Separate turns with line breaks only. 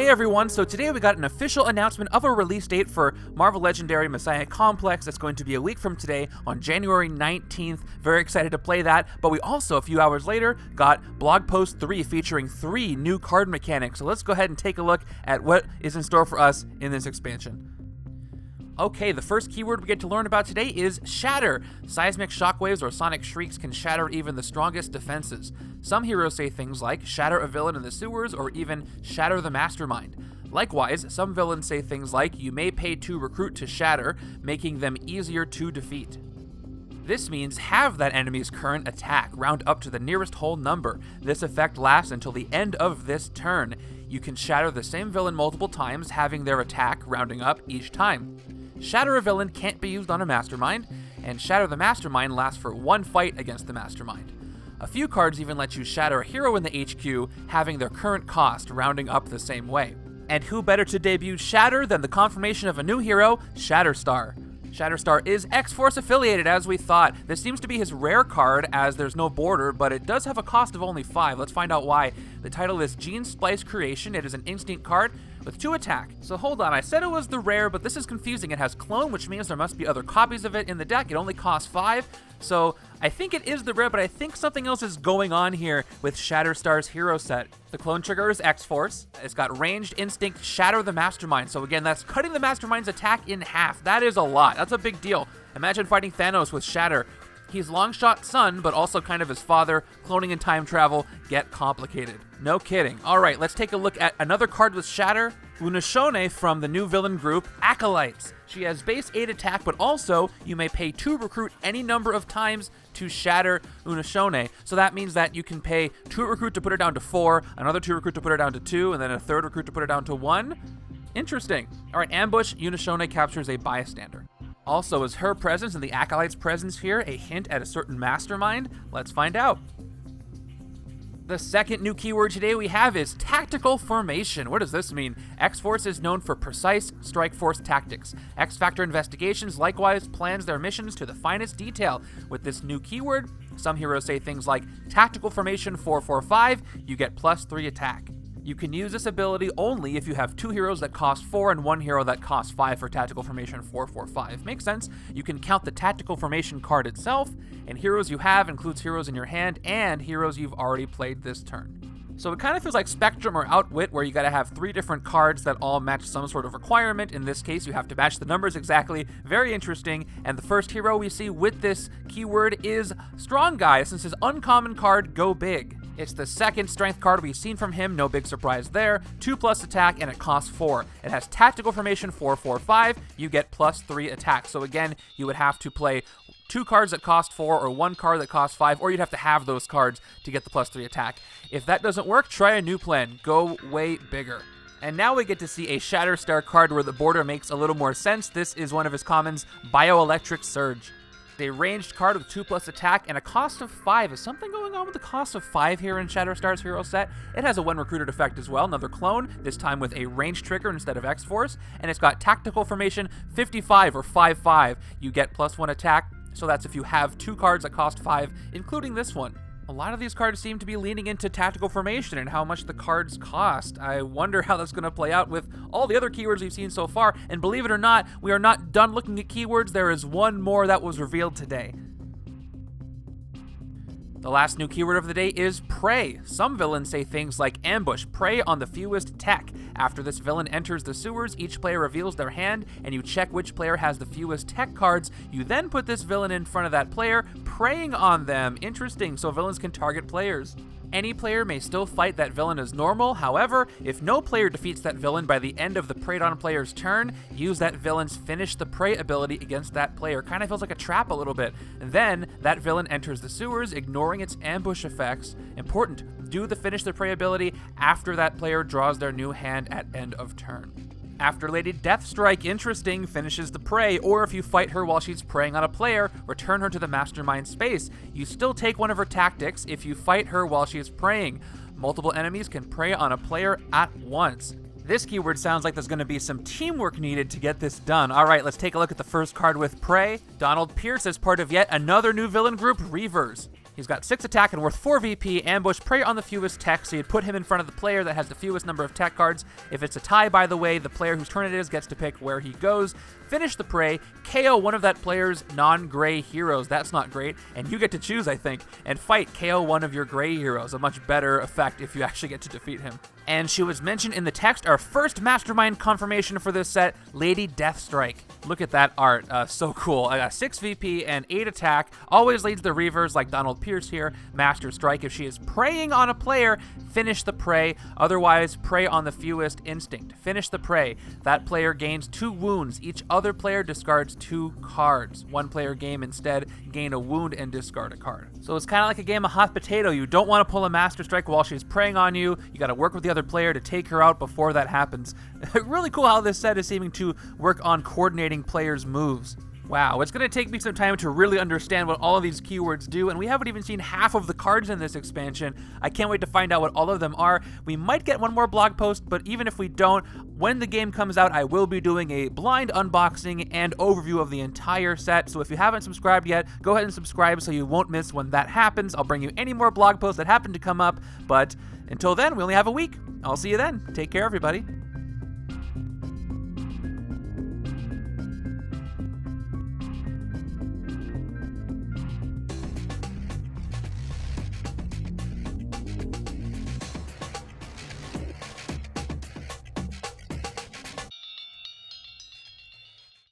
Hey everyone, so today we got an official announcement of a release date for Marvel Legendary Messiah Complex. That's going to be a week from today on January 19th. Very excited to play that, but we also, a few hours later, got Blog Post 3 featuring 3 new card mechanics. So let's go ahead and take a look at what is in store for us in this expansion. Okay, the first keyword we get to learn about today is Shatter. Seismic shockwaves or sonic shrieks can shatter even the strongest defenses. Some heroes say things like shatter a villain in the sewers or even shatter the mastermind. Likewise, some villains say things like you may pay to recruit to shatter, making them easier to defeat. This means halve that enemy's current attack, round up to the nearest whole number. This effect lasts until the end of this turn. You can shatter the same villain multiple times, having their attack rounding up each time. Shatter a villain can't be used on a mastermind, and Shatter the Mastermind lasts for one fight against the mastermind. A few cards even let you shatter a hero in the HQ, having their current cost rounding up the same way. And who better to debut Shatter than the confirmation of a new hero, Shatterstar. Shatterstar is X-Force affiliated, as we thought. This seems to be his rare card, as there's no border, but it does have a cost of only 5. Let's find out why. The title is Gene Splice Creation. It is an instinct card with 2 attack. So hold on, I said it was the rare, but this is confusing. It has clone, which means there must be other copies of it in the deck. It only costs 5, so I think it is the rare, but I think something else is going on here with Shatterstar's hero set. The clone trigger is X-Force. It's got ranged instinct, Shatter the Mastermind. So again, that's cutting the Mastermind's attack in half. That is a lot. That's a big deal. Imagine fighting Thanos with Shatter. He's Longshot's son, but also kind of his father. Cloning and time travel get complicated. No kidding. All right, let's take a look at another card with Shatter. Unashone from the new villain group, Acolytes. She has base 8 attack, but also you may pay 2 recruit any number of times to shatter Unashone. So that means that you can pay 2 recruit to put her down to 4, another 2 recruit to put her down to 2, and then a third recruit to put her down to 1. Interesting. All right, Ambush. Unashone captures a bystander. Also, is her presence and the Acolyte's presence here a hint at a certain mastermind? Let's find out. The second new keyword today we have is Tactical Formation. What does this mean? X-Force is known for precise strike force tactics. X-Factor Investigations likewise plans their missions to the finest detail. With this new keyword, some heroes say things like Tactical Formation 445, you get +3 attack. You can use this ability only if you have 2 heroes that cost 4 and 1 hero that costs 5 for Tactical Formation 445. Makes sense. You can count the Tactical Formation card itself, and heroes you have includes heroes in your hand and heroes you've already played this turn. So it kind of feels like Spectrum or Outwit, where you gotta have 3 different cards that all match some sort of requirement. In this case, you have to match the numbers exactly. Very interesting. And the first hero we see with this keyword is Strong Guy, since his uncommon card, Go Big. It's the second strength card we've seen from him, no big surprise there. 2+ attack, and it costs 4. It has Tactical Formation 445, you get +3 attack. So again, you would have to play 2 cards that cost 4 or 1 card that costs 5, or you'd have to have those cards to get the +3 attack. If that doesn't work, try a new plan. Go way bigger. And now we get to see a Shatterstar card where the border makes a little more sense. This is one of his commons, Bioelectric Surge. A ranged card with 2+ attack and a cost of 5. Is something going on with the cost of 5 here in Shatterstar's hero set? It has a when recruited effect as well, another clone, this time with a ranged trigger instead of X-Force, and it's got Tactical Formation 55 or 5/5. You get +1 attack, so that's if you have 2 cards that cost 5, including this one. A lot of these cards seem to be leaning into Tactical Formation and how much the cards cost. I wonder how that's going to play out with all the other keywords we've seen so far. And believe it or not, we are not done looking at keywords. There is one more that was revealed today. The last new keyword of the day is Prey. Some villains say things like Ambush, prey on the fewest tech. After this villain enters the sewers, each player reveals their hand, and you check which player has the fewest tech cards. You then put this villain in front of that player, preying on them. Interesting, so villains can target players. Any player may still fight that villain as normal. However, if no player defeats that villain by the end of the preyed on player's turn, use that villain's Finish the Prey ability against that player. Kind of feels like a trap a little bit. And then that villain enters the sewers, ignoring its ambush effects. Important, do the Finish the Prey ability after that player draws their new hand at end of turn. After Lady Deathstrike, interesting, finishes the prey, or if you fight her while she's preying on a player, return her to the mastermind space. You still take one of her tactics if you fight her while she is preying. Multiple enemies can prey on a player at once. This keyword sounds like there's going to be some teamwork needed to get this done. All right, let's take a look at the first card with Prey. Donald Pierce is part of yet another new villain group, Reavers. He's got 6 attack and worth 4 VP. Ambush, prey on the fewest tech, so you'd put him in front of the player that has the fewest number of tech cards. If it's a tie, by the way, the player whose turn it is gets to pick where he goes. Finish the prey, KO one of that player's non-gray heroes. That's not great. And you get to choose, I think, and fight KO one of your gray heroes. A much better effect if you actually get to defeat him. And she was mentioned in the text, our first mastermind confirmation for this set, Lady Deathstrike. Look at that art, so cool. I got 6 VP and 8 attack, always leads the Reavers like Donald Pierce here. Master Strike, if she is preying on a player, finish the prey. Otherwise, prey on the fewest instinct. Finish the prey. That player gains 2 wounds. Each other player discards 2 cards. One player game instead gain a wound and discard a card. So it's kind of like a game of hot potato. You don't want to pull a Master Strike while she's preying on you. You got to work with the other player to take her out before that happens. Really cool how this set is seeming to work on coordinating players' moves. Wow, it's going to take me some time to really understand what all of these keywords do, and we haven't even seen half of the cards in this expansion. I can't wait to find out what all of them are. We might get one more blog post, but even if we don't, when the game comes out, I will be doing a blind unboxing and overview of the entire set. So if you haven't subscribed yet, go ahead and subscribe so you won't miss when that happens. I'll bring you any more blog posts that happen to come up, but until then, we only have a week. I'll see you then. Take care, everybody.